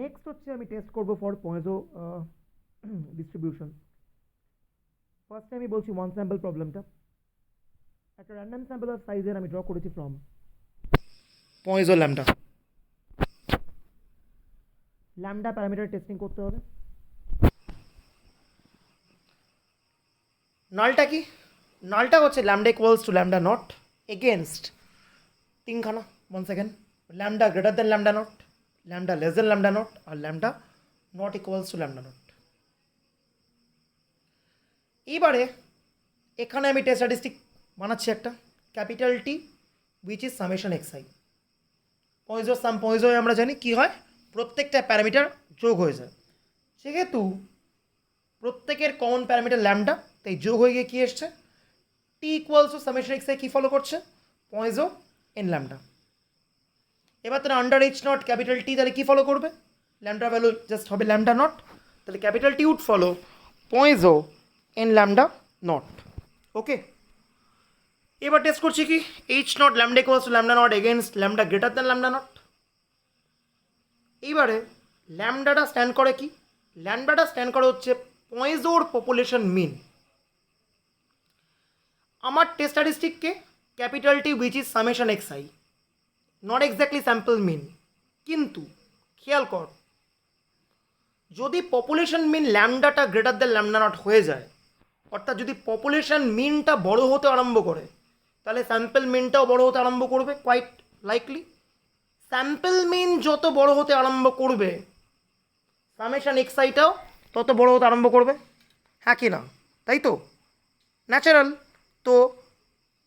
Next হচ্ছে আমি test করবো ফর পয়েজো ডিস্ট্রিবিউশন। ফার্স্টে আমি বলছি ওয়ান স্যাম্পল প্রবলেমটা। একটা র্যান্ডম স্যাম্পল সাইজের আমি ড্র করেছি from Poisson lambda. Lambda parameter testing করতে হবে। নালটা কি? নালটা হচ্ছে lambda equals to lambda not against তিনখানা। One second. Lambda greater than lambda not, lambda less than lambda not, আর lambda not equals to lambda not. এইবারে এখানে আমি টেস্ট স্ট্যাটিস্টিক বানাচ্ছি একটা capital T which is summation X I. পয়েজোর sum পয়েজোয় আমরা জানি কি হয়, প্রত্যেকটা প্যারামিটার যোগ হয়ে যায়। সেহেতু প্রত্যেকের কমন প্যারামিটার ল্যামডা, তাই যোগ হয়ে গিয়ে কী এসছে, T equals to summation X I কী ফলো করছে, পয়েজো এন ল্যামডা। এবার তাহলে under H naught capital T তাহলে কী ফলো করবে, ল্যামডা ভ্যালু জাস্ট হবে ল্যামডা নট, তাহলে capital T would follow Poisson N lambda naught. Okay, এবার টেস্ট করছি কি, H naught lambda equals to lambda not against lambda greater than lambda not. এইবারে ল্যামডাটা স্ট্যান্ড করে কি, ল্যামডাটা স্ট্যান্ড করে হচ্ছে পয়েজোর পপুলেশন মিন। আমার টেস্ট স্ট্যাটিস্টিককে capital T which is summation X I, not exactly sample mean. কিন্তু খেয়াল কর, যদি পপুলেশন মিন ল্যামডাটা গ্রেটার দ্যান ল্যামডা নট হয়ে যায়, অর্থাৎ যদি পপুলেশন মিনটা বড় হতে আরম্ভ করে, তাহলে স্যাম্পল মিনটাও বড় হতে আরম্ভ করবে, কোয়াইট লাইকলি। স্যাম্পল মিন যত বড় হতে আরম্ভ করবে, সামেশন এক্স আইটাও তত বড় হতে আরম্ভ করবে, হ্যাঁ কি না, তাই তো ন্যাচারাল। তো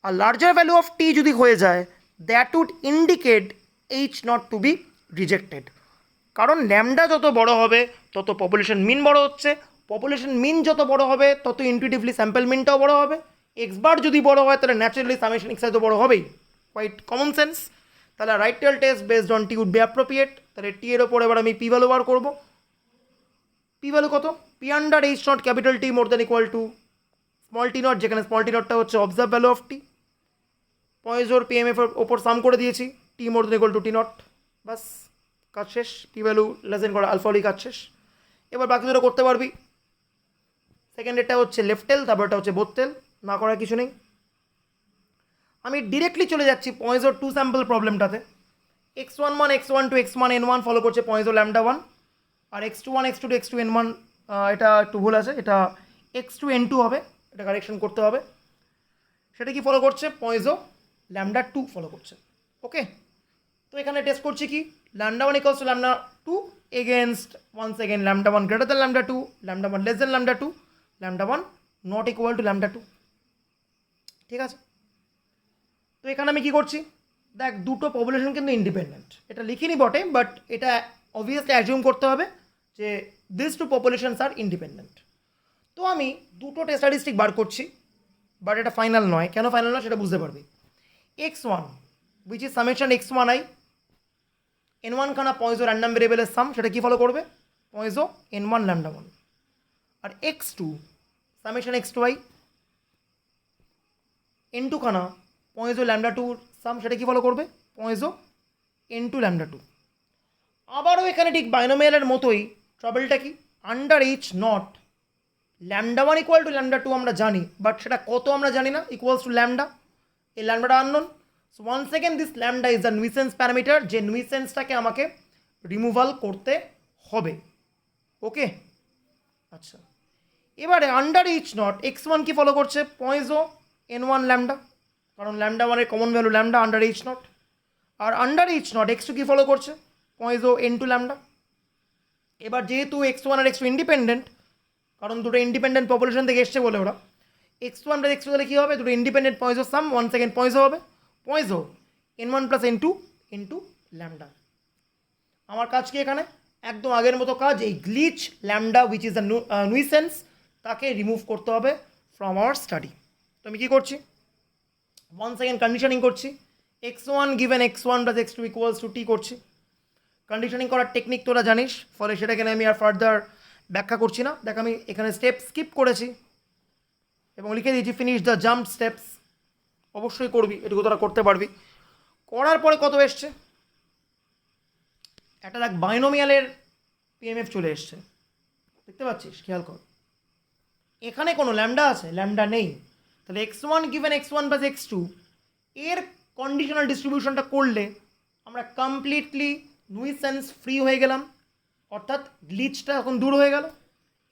আর লার্জার ভ্যালু অফ টি যদি হয়ে যায়, that would indicate H not to be rejected. কারণ ল্যামডা যত বড় হবে তত পপুলেশন মিন বড় হচ্ছে, পপুলেশন মিন যত বড় হবে তত ইনটুইটিভলি স্যাম্পল মিনটাও বড় হবে। এক্স বার যদি বড় হয় তাহলে ন্যাচারালি সামেশন এক্স আই তো বড় হবেই, কোয়াইট কমন সেন্স। তাহলে right tail test based on T would be appropriate. তাহলে টি এর ওপর এবার আমি পি ভ্যালু বার করবো। পি ভ্যালু কত, P under H naught capital T more than equal to small T naught, যেখানে স্মল টি নটটা হচ্ছে অবজার্ভ ভ্যালু অফ টি। পয়েজোর পিএমএফ এর ওপর সাম করে দিয়েছি, T more than equal to T naught, বাস কাজ শেষ। পি ভ্যালু লেস দেন করে আলফা হলেই কাজ শেষ। এবার বাকি দুটো করতে পারবি। সেকেন্ড এটা হচ্ছে লেফট টেল, তারপরটা হচ্ছে বোথ টেল, না করার কিছু নেই। আমি ডিরেক্টলি চলে যাচ্ছি পয়েজোর টু স্যাম্পল প্রবলেমটাতে। X one one X one two X one N one follow করছে পয়েজো ল্যামডা ওয়ান, আর X two one X two two X two N one, এটা একটু ভুল আছে, এটা এক্স টু এন টু হবে, এটা কারেকশন করতে হবে। সেটা কি ফলো করছে, পয়েজো ল্যামডা টু ফলো করছে। ওকে, তো এখানে টেস্ট করছি কি, lambda one equals to lambda two against one second lambda one greater than lambda two, lambda one less than lambda two, lambda one not equal to lambda two. ঠিক আছে, তো এখানে আমি কি করছি, দেখ দুটো পপুলেশন কিন্তু ইন্ডিপেন্ডেন্ট, এটা লিখিনি বটে, বাট এটা অবভিয়াসলি অ্যাজিউম করতে হবে যে this two populations are independent. তো আমি দুটো টেস্ট স্ট্যাটিস্টিক বার করছি, বাট এটা ফাইনাল নয়। কেন ফাইনাল নয় সেটা বুঝতে পারবি। X one which is summation X one I, N one খানা পয়েজো র্যান্ডাম ভেরিয়েবলের সাম, সেটা কি ফলো করবে, Poisson N one lambda one. আর X two summation X two I, N two খানা পয়েজো ল্যামডা টুর সাম, সেটা কি ফলো করবে, Poisson N two lambda two. আবারও এখানে ঠিক বাইনোমিয়ালের মতোই ট্রাবলটা কি, under H naught lambda one equal to lambda two আমরা জানি, বাট সেটা কত আমরা জানি না, ইকুয়ালস টু ল্যামডা, এই ল্যামডাটা unknown. So one second this lambda is the nuisance parameter, যে নুইসেন্সটাকে আমাকে রিমুভাল করতে হবে। ওকে, আচ্ছা, এবারে under H naught X one কি ফলো করছে, পয়েজো এন ওয়ান ল্যামডা, কারণ ল্যামডা ওয়ানের common value lambda under H naught. আর under H naught X two কি ফলো করছে, পয়েজো এন টু ল্যামডা। এবার যেহেতু এক্স ওয়ান আর এক্স টু ইন্ডিপেন্ডেন্ট, কারণ দুটো ইন্ডিপেন্ডেন্ট পপুলেশন থেকে এসছে বলে ওরা, X one plus X two তাহলে কী হবে, দুটো independent Poisson sum, one second Poisson হবে, Poisson N one plus N two lambda. আমার কাজ কি এখানে, একদম আগের মতো কাজ, এই glitch lambda which is the nuisance, তাকে রিমুভ করতে হবে ফ্রম আওয়ার স্টাডি। তো আমি কী করছি, ওয়ান সেকেন্ড কন্ডিশনিং করছি, X one given X one plus X two equals to T করছি। কন্ডিশনিং করার টেকনিক তোরা জানিস, ফলে সেটাকে আমি আর ফার্দার ব্যাখ্যা করছি না। দেখ আমি এখানে স্টেপ স্কিপ করেছি এবং লিখে দিয়েছি ফিনিশ দ্য জাম্প স্টেপস। অবশ্যই করবি, এটুকু তোরা করতে পারবি। করার পরে কত এসছে, একটা দেখ বাইনোমিয়ালের পিএমএফ চলে এসছে, দেখতে পাচ্ছিস, খেয়াল কর এখানে কোনো ল্যামডা আছে, ল্যামডা নেই। তাহলে x1 given x1 plus x2 এর কন্ডিশনাল ডিস্ট্রিবিউশনটা করলে আমরা কমপ্লিটলি নুইসেন্স ফ্রি হয়ে গেলাম, অর্থাৎ গ্লিচটা এখন দূর হয়ে গেল।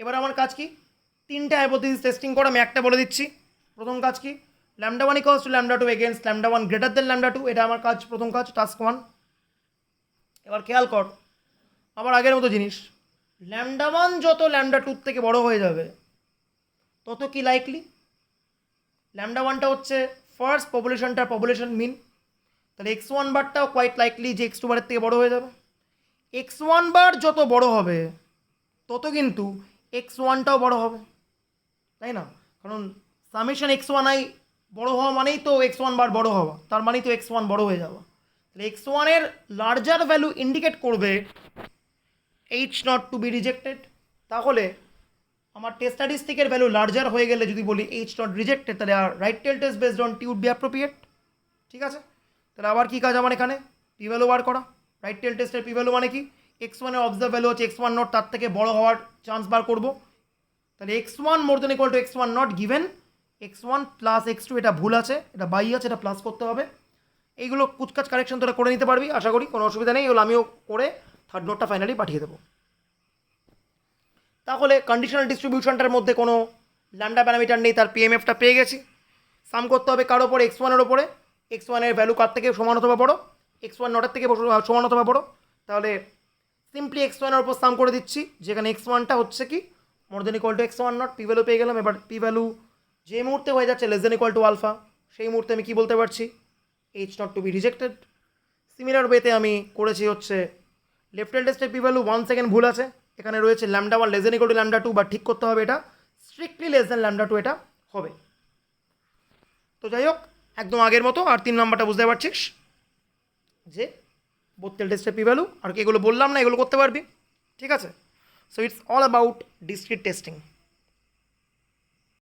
এবার আমার কাজ কি, তিনটে হাইপোথিসিস টেস্টিং করা, আমি একটা বলে দিচ্ছি। প্রথম কাজ কি, lambda one equals to lambda two against lambda one greater than lambda two, এটা আমার কাজ, প্রথম কাজ, টাস্ক ওয়ান। এবার খেয়াল কর আবার আগের মতো জিনিস, ল্যামডা ওয়ান যত ল্যামডা টুর থেকে বড় হয়ে যাবে তত কি লাইকলি, ল্যামডা ওয়ানটা হচ্ছে ফার্স্ট পপুলেশনটার পপুলেশন মিন, তাহলে এক্স ওয়ান বারটাও কোয়াইট লাইকলি যে এক্স টু বারের থেকে বড় হয়ে যাবে। এক্স ওয়ান বার যত বড় হবে তত কিন্তু এক্স ওয়ানটাও বড় হবে, তাই না? কারণ সামেশন এক্স ওয়ান আই বড়ো হওয়া মানেই তো এক্স ওয়ান বার বড়ো হওয়া, তার মানেই তো এক্স ওয়ান বড়ো হয়ে যাওয়া। তাহলে এক্স ওয়ানের লার্জার ভ্যালু ইন্ডিকেট করবে H not to be rejected. তাহলে আমার টেস্ট স্ট্যাটিস্টিকের ভ্যালু লার্জার হয়ে গেলে যদি বলি এইচ নট রিজেক্টেড, তাহলে আর right tail test based on T would be appropriate. ঠিক আছে, তাহলে আবার কী কাজ আমার এখানে, পি ভ্যালু বার করা। রাইট টেল টেস্টের পি ভ্যালু মানে কি, এক্স ওয়ানের অবজার্ভ ভ্যালু হচ্ছে এক্স ওয়ান নট, তার থেকে বড় হওয়ার চান্স বার করবো। তাহলে X one more than equal to X one not given X one plus X two, এটা ভুল আছে, এটা বাই আছে, এটা প্লাস করতে হবে। এইগুলো কুচকাচ কারেকশন তোরা করে নিতে পারবি, আশা করি কোনো অসুবিধা নেই। এগুলো আমিও করে থার্ড নোটটা ফাইনালি পাঠিয়ে দেবো। তাহলে কন্ডিশনাল ডিস্ট্রিবিউশনটার মধ্যে কোনো ল্যামডা প্যারামিটার নেই, তার পিএমএফটা পেয়ে গেছি। সাম করতে হবে কার ওপরে, এক্স ওয়ানের ওপরে। এক্স ওয়ানের ভ্যালু কার থেকে সমান অথবা বড়ো, এক্স ওয়ান নটের থেকে সমান অথবা বড়ো। তাহলে সিম্পলি এক্স ওয়ানের ওপর সাম করে দিচ্ছি, যেখানে এক্স ওয়ানটা হচ্ছে কি more than equal to X one naught, P value পেয়ে গেলাম। এবার পি ভ্যালু যে মুহূর্তে হয়ে যাচ্ছে less than equal to alpha, সেই মুহূর্তে আমি কী বলতে পারছি, H not to be rejected. Similar ওয়েতে আমি করেছি হচ্ছে লেফট হ্যান্ড টেস্টের পি ভ্যালু 1 সেকেন্ড ভুল আছে, এখানে রয়েছে lambda one less than equal to lambda two, বা ঠিক করতে হবে এটা strictly less than lambda two এটা হবে। তো যাই হোক, একদম আগের মতো। আর 3 নম্বরটা বুঝতে পারছিস যে বোথ টেস্টের পি ভ্যালু, আর কি এগুলো বললাম না, এগুলো করতে পারবি। ঠিক আছে, so it's all about discrete testing.